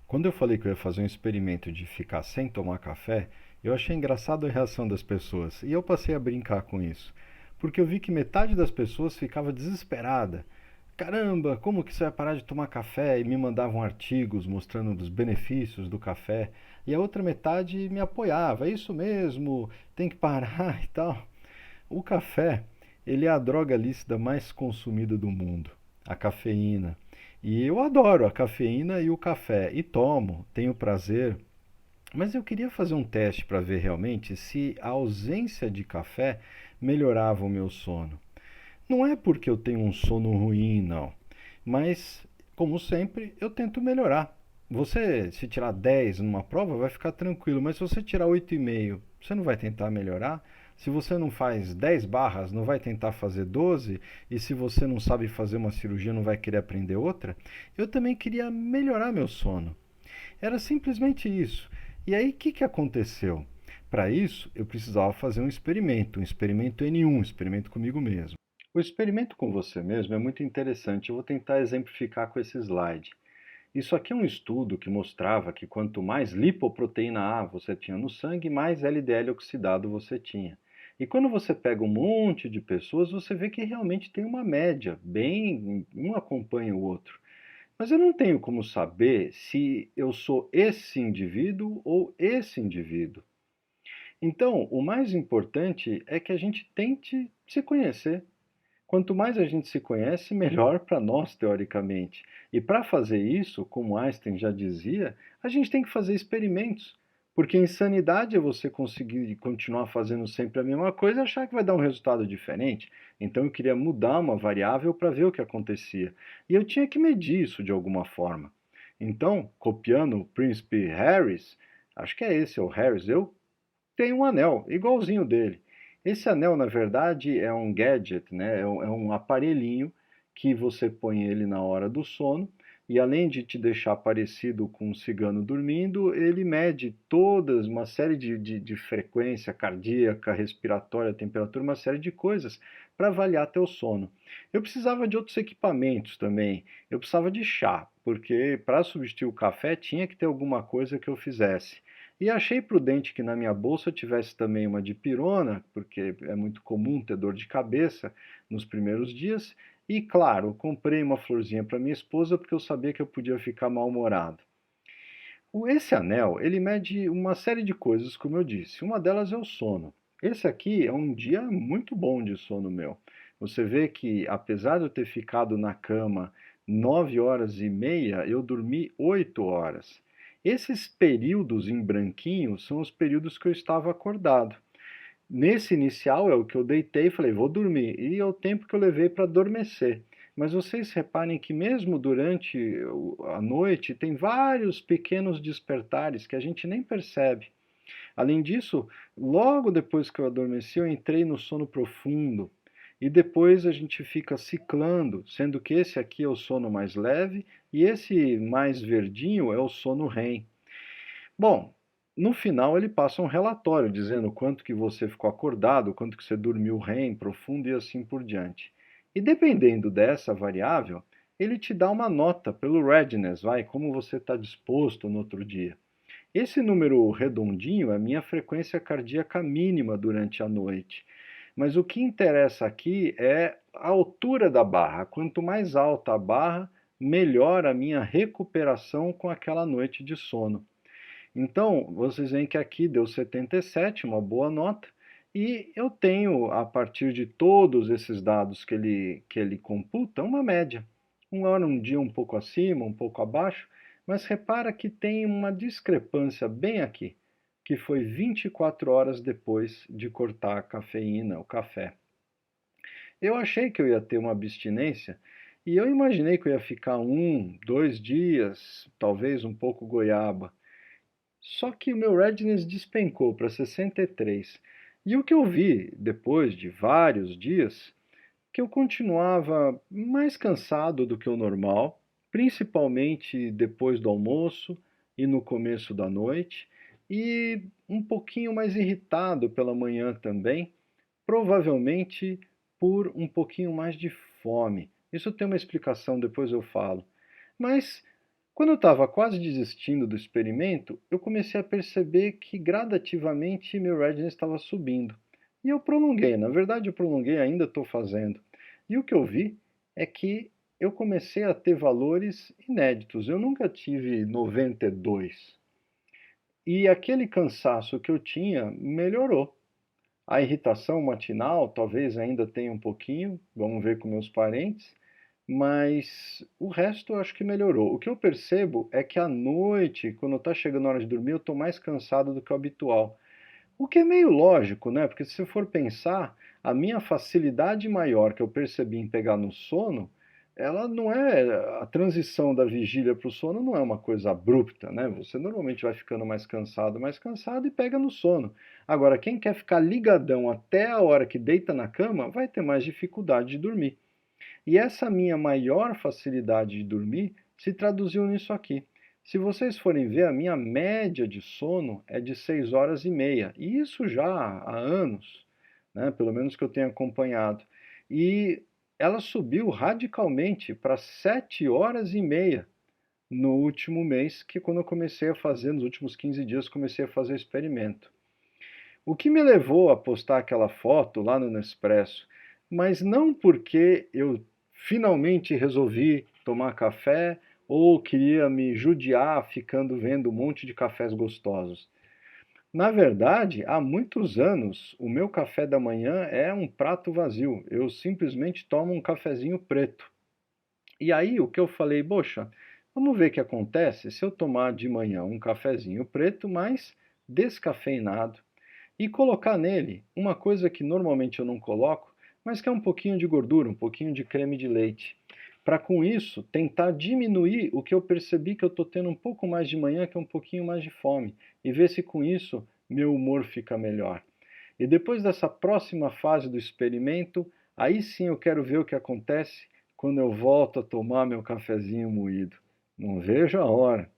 Quando eu falei que eu ia fazer um experimento de ficar sem tomar café, eu achei engraçado a reação das pessoas e eu passei a brincar com isso, porque eu vi que metade das pessoas ficava desesperada. Caramba, como que você vai parar de tomar café? E me mandavam artigos mostrando os benefícios do café. E a outra metade me apoiava. É isso mesmo, tem que parar e tal. O café, ele é a droga lícita mais consumida do mundo, a cafeína. E eu adoro a cafeína e o café, e tomo, tenho prazer. Mas eu queria fazer um teste para ver realmente se a ausência de café melhorava o meu sono. Não é porque eu tenho um sono ruim, não. Mas, como sempre, eu tento melhorar. Você, se tirar 10 numa prova, vai ficar tranquilo, mas se você tirar 8,5, você não vai tentar melhorar? Se você não faz 10 barras, não vai tentar fazer 12? E se você não sabe fazer uma cirurgia, não vai querer aprender outra? Eu também queria melhorar meu sono. Era simplesmente isso. E aí, o que aconteceu? Para isso, eu precisava fazer um experimento N1, um experimento comigo mesmo. O experimento com você mesmo é muito interessante. Eu vou tentar exemplificar com esse slide. Isso aqui é um estudo que mostrava que quanto mais lipoproteína A você tinha no sangue, mais LDL oxidado você tinha. E quando você pega um monte de pessoas, você vê que realmente tem uma média, bem, um acompanha o outro. Mas eu não tenho como saber se eu sou esse indivíduo ou esse indivíduo. Então, o mais importante é que a gente tente se conhecer. Quanto mais a gente se conhece, melhor para nós, teoricamente. E para fazer isso, como Einstein já dizia, a gente tem que fazer experimentos. Porque insanidade é você conseguir continuar fazendo sempre a mesma coisa e achar que vai dar um resultado diferente. Então eu queria mudar uma variável para ver o que acontecia. E eu tinha que medir isso de alguma forma. Então, copiando o príncipe Harris, acho que é esse, é o Harris, eu tenho um anel igualzinho dele. Esse anel, na verdade, é um gadget, né? É um aparelhinho que você põe ele na hora do sono e além de te deixar parecido com um cigano dormindo, ele mede todas uma série de frequência cardíaca, respiratória, temperatura, uma série de coisas para avaliar teu sono. Eu precisava de outros equipamentos também. Eu precisava de chá, porque para substituir o café tinha que ter alguma coisa que eu fizesse. E achei prudente que na minha bolsa tivesse também uma dipirona, porque é muito comum ter dor de cabeça nos primeiros dias. E claro, comprei uma florzinha para minha esposa porque eu sabia que eu podia ficar mal-humorado. Esse anel, ele mede uma série de coisas, como eu disse. Uma delas é o sono. Esse aqui é um dia muito bom de sono meu. Você vê que, apesar de eu ter ficado na cama 9 horas e meia, eu dormi 8 horas. Esses períodos em branquinho são os períodos que eu estava acordado. Nesse inicial é o que eu deitei e falei, vou dormir. E é o tempo que eu levei para adormecer. Mas vocês reparem que mesmo durante a noite tem vários pequenos despertares que a gente nem percebe. Além disso, logo depois que eu adormeci, eu entrei no sono profundo. E depois a gente fica ciclando, sendo que esse aqui é o sono mais leve e esse mais verdinho é o sono REM. Bom, no final ele passa um relatório dizendo quanto que você ficou acordado, quanto que você dormiu REM profundo e assim por diante. E dependendo dessa variável, ele te dá uma nota pelo readiness, vai, como você está disposto no outro dia. Esse número redondinho é a minha frequência cardíaca mínima durante a noite. Mas o que interessa aqui é a altura da barra. Quanto mais alta a barra, melhor a minha recuperação com aquela noite de sono. Então, vocês veem que aqui deu 77, uma boa nota, e eu tenho, a partir de todos esses dados que ele computa, uma média. Um dia um pouco acima, um pouco abaixo, mas repara que tem uma discrepância bem aqui, que foi 24 horas depois de cortar a cafeína, o café. Eu achei que eu ia ter uma abstinência e eu imaginei que eu ia ficar 1, 2 dias, talvez um pouco goiaba. Só que o meu Redness despencou para 63. E o que eu vi depois de vários dias, que eu continuava mais cansado do que o normal, principalmente depois do almoço e no começo da noite, e um pouquinho mais irritado pela manhã também, provavelmente por um pouquinho mais de fome. Isso tem uma explicação, depois eu falo. Mas Quando eu estava quase desistindo do experimento, eu comecei a perceber que gradativamente meu Readiness estava subindo. E eu prolonguei, na verdade eu prolonguei, ainda estou fazendo. E o que eu vi é que eu comecei a ter valores inéditos. Eu nunca tive 92. E aquele cansaço que eu tinha melhorou. A irritação matinal talvez ainda tenha um pouquinho, vamos ver com meus parentes, mas o resto eu acho que melhorou. O que eu percebo é que à noite, quando está chegando a hora de dormir, eu estou mais cansado do que o habitual. O que é meio lógico, né? Porque se você for pensar, a minha facilidade maior que eu percebi em pegar no sono, ela não é a transição da vigília para o sono não é uma coisa abrupta, né? Você normalmente vai ficando mais cansado e pega no sono. Agora, quem quer ficar ligadão até a hora que deita na cama, vai ter mais dificuldade de dormir. E essa minha maior facilidade de dormir se traduziu nisso aqui. Se vocês forem ver, a minha média de sono é de 6 horas e meia. E isso já há anos, né? Pelo menos que eu tenho acompanhado. E ela subiu radicalmente para 7 horas e meia no último mês, que quando eu comecei a fazer, nos últimos 15 dias, comecei a fazer o experimento. O que me levou a postar aquela foto lá no Nespresso, mas não porque eu finalmente resolvi tomar café ou queria me judiar ficando vendo um monte de cafés gostosos. Na verdade, há muitos anos, o meu café da manhã é um prato vazio. Eu simplesmente tomo um cafezinho preto. E aí o que eu falei, poxa, vamos ver o que acontece se eu tomar de manhã um cafezinho preto, mas descafeinado e colocar nele uma coisa que normalmente eu não coloco, mas que é um pouquinho de gordura, um pouquinho de creme de leite. Para com isso tentar diminuir o que eu percebi que eu estou tendo um pouco mais de manhã, que é um pouquinho mais de fome, e ver se com isso meu humor fica melhor. E depois dessa próxima fase do experimento, aí sim eu quero ver o que acontece quando eu volto a tomar meu cafezinho moído. Não vejo a hora.